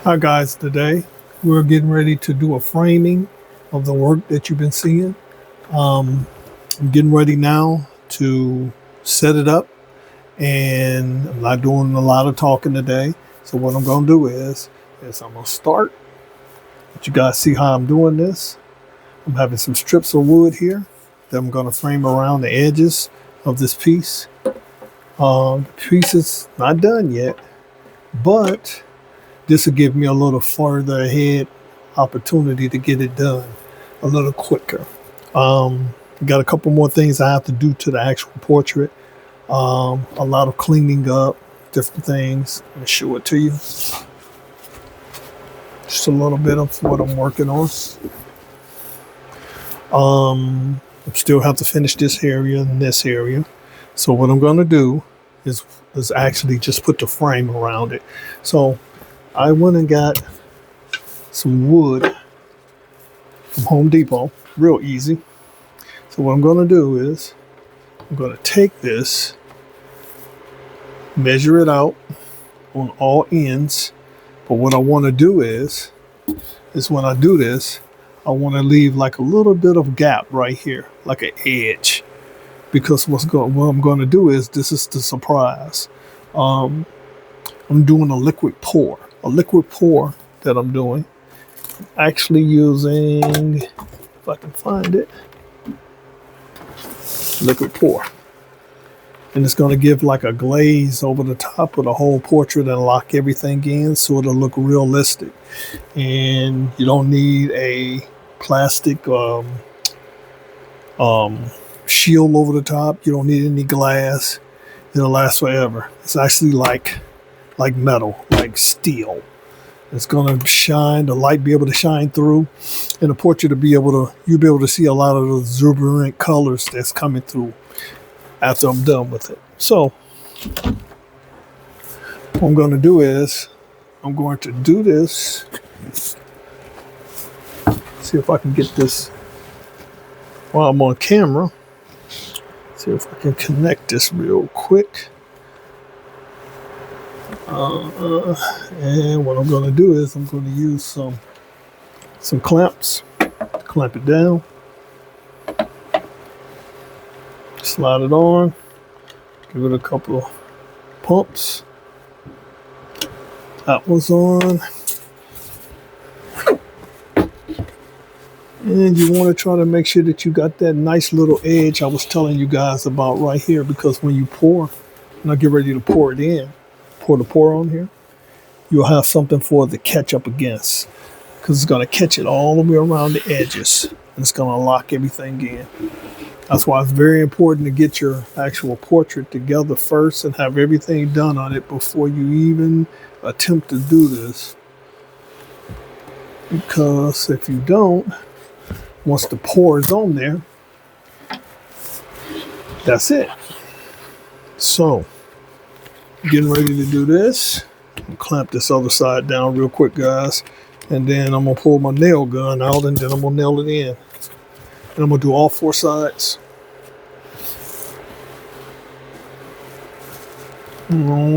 Hi guys, today we're getting ready to do a framing of the work that you've been seeing. I'm getting ready now to set it up, and I'm not doing a lot of talking today. So what I'm going to do is I'm going to start. Let you guys see how I'm doing this. I'm having some strips of wood here that I'm going to frame around the edges of this piece. The piece is not done yet, but this will give me a little further ahead opportunity to get it done a little quicker. Got a couple more things I have to do to the actual portrait. A lot of cleaning up, different things. Let me show it to you. Just a little bit of what I'm working on. I still have to finish this area and this area. So what I'm going to do is actually just put the frame around it. So I went and got some wood from Home Depot, real easy. So what I'm going to do is I'm going to take this, measure it out on all ends. But what I want to do is when I do this, I want to leave like a little bit of gap right here, like an edge. Because what I'm going to do is, this is the surprise. I'm doing a liquid pour. A liquid pour that I'm doing. Actually using, if I can find it, liquid pour. And it's going to give like a glaze over the top of the whole portrait and lock everything in so it'll look realistic. And you don't need a plastic shield over the top. You don't need any glass. It'll last forever. It's actually like metal, like steel. It's going to shine, the light be able to shine through, and the portrait will be able to, you'll be able to see a lot of the exuberant colors that's coming through after I'm done with it. So what I'm going to do is I'm going to do this. See if I can get this while I'm on camera. See if I can connect this real quick. And what I'm going to do is I'm going to use some clamps, clamp it down, slide it on, give it a couple of pumps. That one's on. And you want to try to make sure that you got that nice little edge I was telling you guys about right here, because when you pour, and I get ready to pour it in, pour the pour on here, you'll have something for it to catch up against, because it's going to catch it all the way around the edges, and it's going to lock everything in. That's why it's very important to get your actual portrait together first and have everything done on it before you even attempt to do this. Because if you don't, once the pour is on there, that's it. So, getting ready to do this. Clamp this other side down real quick, guys. And then I'm going to pull my nail gun out, and then I'm going to nail it in. And I'm going to do all four sides.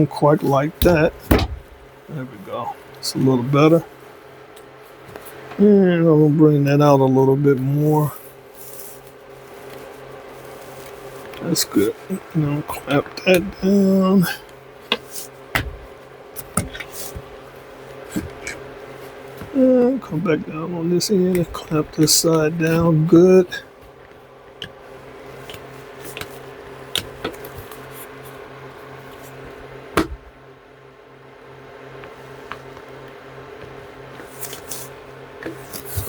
Quite like that. There we go. It's a little better. And I'm going to bring that out a little bit more. That's good. Now clamp that down. And come back down on this end and clamp this side down good.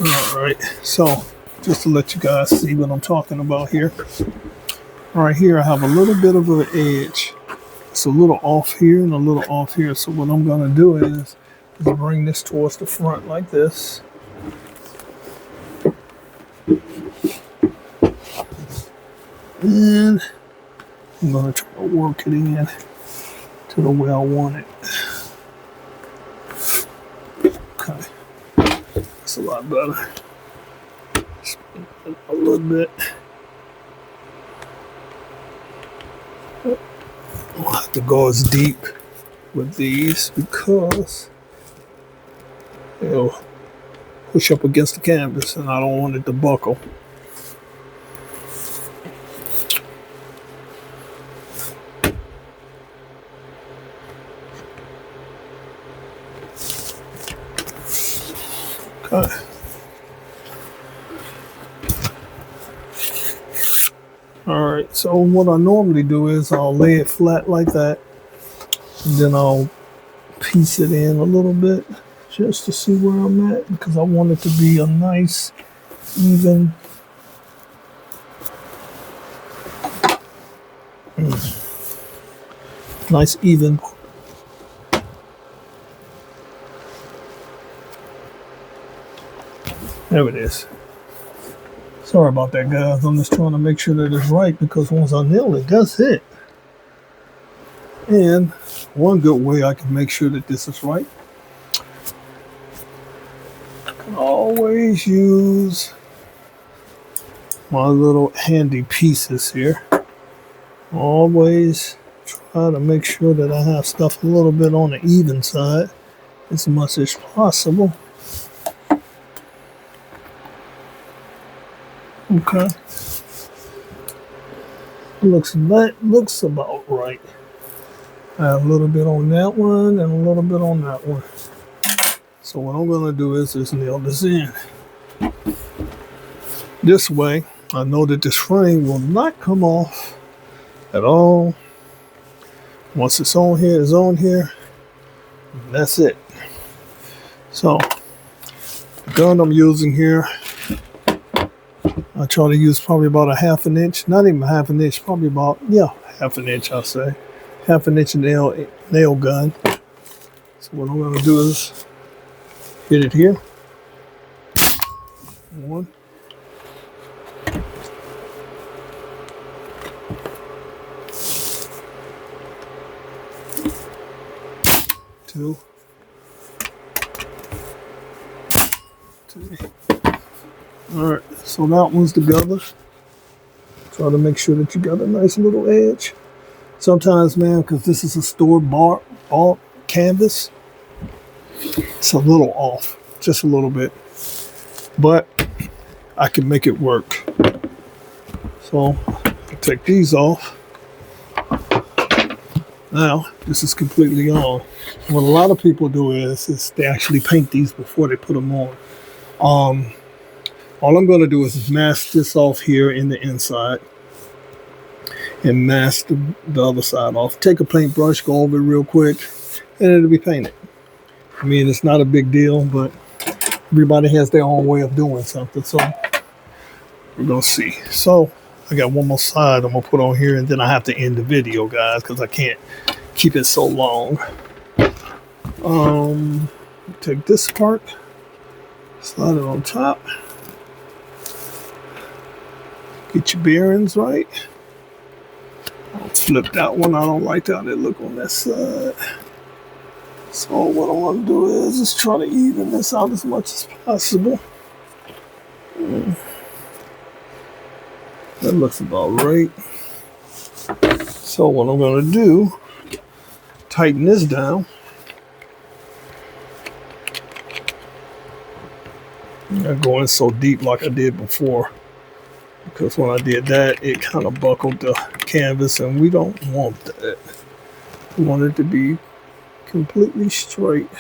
Alright, so just to let you guys see what I'm talking about here. Right here I have a little bit of an edge. It's a little off here and a little off here. So what I'm going to do is bring this towards the front like this. And I'm going to try to work it in to the way I want it. Okay. That's a lot better. A little bit. I'll have to go as deep with these because it'll push up against the canvas, and I don't want it to buckle. Okay. Alright, so what I normally do is I'll lay it flat like that, and then I'll piece it in a little bit just to see where I'm at, because I want it to be a nice, even nice, even. There it is. Sorry about that, guys. I'm just trying to make sure that it's right, because once I nail it, that's it. And one good way I can make sure that this is right, I can always use my little handy pieces here. Always try to make sure that I have stuff a little bit on the even side as much as possible. Okay. That looks about right. I have a little bit on that one and a little bit on that one. So what I'm gonna do is just nail this in. This way, I know that this frame will not come off at all. Once it's on here, it's on here. That's it. So, the gun I'm using here, I try to use probably about a half an inch, not even a half an inch, probably about, half an inch, I'll say. Half an inch nail gun. So what I'm gonna do is hit it here. 1. 2. 3. Alright, so that one's together. Try to make sure that you got a nice little edge. Sometimes, man, because this is a store-bought canvas, it's a little off, just a little bit. But I can make it work. So I take these off. Now, this is completely on. What a lot of people do is they actually paint these before they put them on. All I'm going to do is mask this off here in the inside and mask the other side off. Take a paintbrush, go over it real quick, and it'll be painted. I mean, it's not a big deal, but everybody has their own way of doing something, so we're going to see. So I got one more side I'm going to put on here, and then I have to end the video, guys, because I can't keep it so long. Take this part, slide it on top. Get your bearings right. I'll flip that one. I don't like how they look on that side. So what I want to do is just try to even this out as much as possible. That looks about right. So what I'm going to do, tighten this down. I'm not going so deep like I did before, because when I did that, it kind of buckled the canvas, and we don't want that. We want it to be completely straight.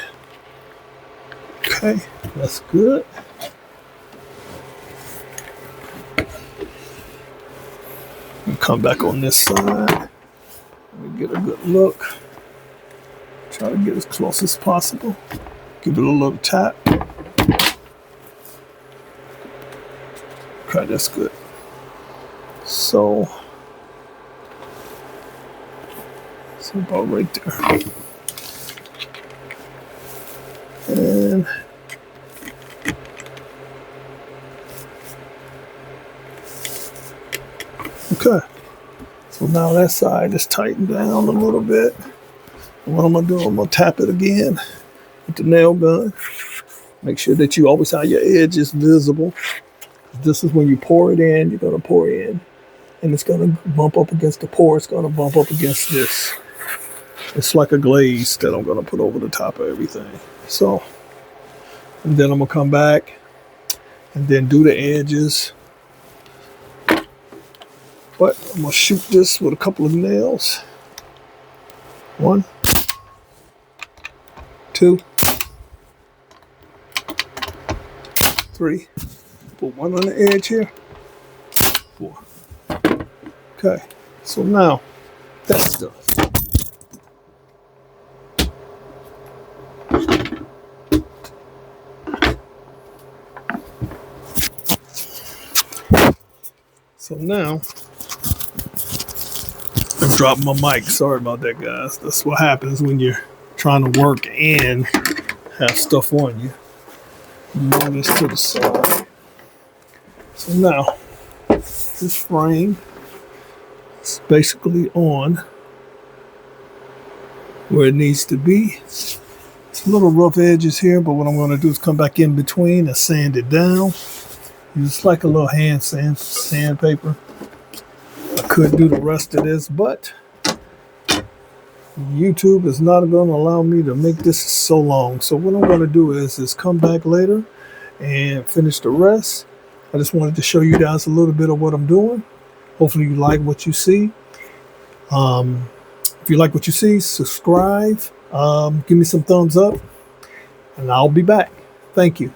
Okay, that's good. And come back on this side. Let me get a good look. Try to get as close as possible. Give it a little tap. Okay, that's good. So it's about right there. And okay. So now that side is tightened down a little bit. And what I'm gonna do, I'm gonna tap it again with the nail gun. Make sure that you always have your edges visible. This is when you pour it in, you're gonna pour in, and it's gonna bump up against the pour. It's gonna bump up against this. It's like a glaze that I'm gonna put over the top of everything. So And then I'm gonna come back and then do the edges. But I'm gonna shoot this with a couple of nails. 1, 2, 3. Put one on the edge here. 4. Okay, so now that's done. So now I dropped my mic. Sorry about that, guys. That's what happens when you're trying to work and have stuff on you. Move this to the side. So now this frame is basically on where it needs to be. It's a little rough edges here, but what I'm going to do is come back in between and sand it down. Use like a little hand sandpaper. I could do the rest of this, but YouTube is not going to allow me to make this so long. So what I'm going to do is come back later and finish the rest. I just wanted to show you guys a little bit of what I'm doing. Hopefully you like what you see. If you like what you see, subscribe. Give me some thumbs up, and I'll be back. Thank you.